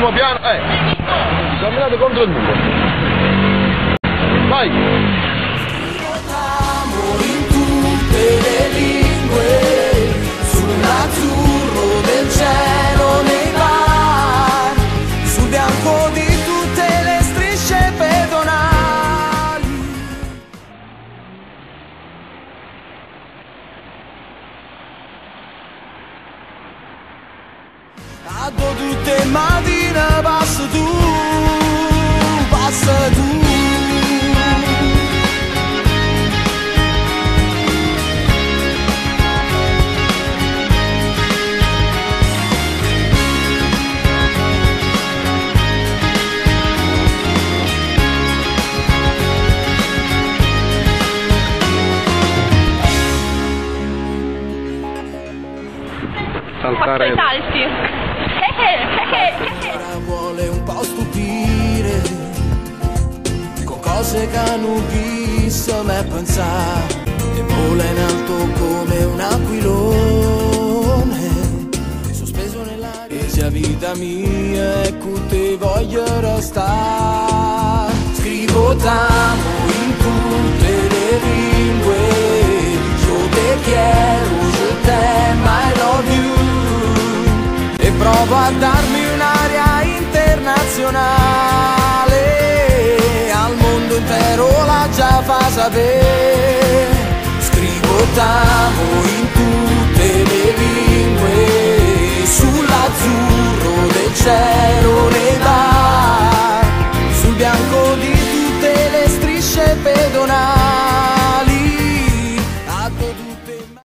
primo piano, camminate contro il muro. Vai! In tutte le lingue, sull'azzurro del cielo nei bar, sul bianco di tutte le strisce pedonali. A tutte mattina passa tu, passa tu. Saltare. Faccio i salti. Ora vuole un po' stupire con cose che non chissà mai pensare, e vola in alto come un aquilone sospeso nell'aria. E sia vita mia e con te voglio restare. Scrivo t'amo in tutte le lingue, io te quiero, je t'aime, I love you. E provo a darmi un'aria internazionale, al mondo intero la già fa sapere. Scrivo t'amo in tutte le lingue, sull'azzurro del cielo nei bar, sul bianco di tutte le strisce pedonali.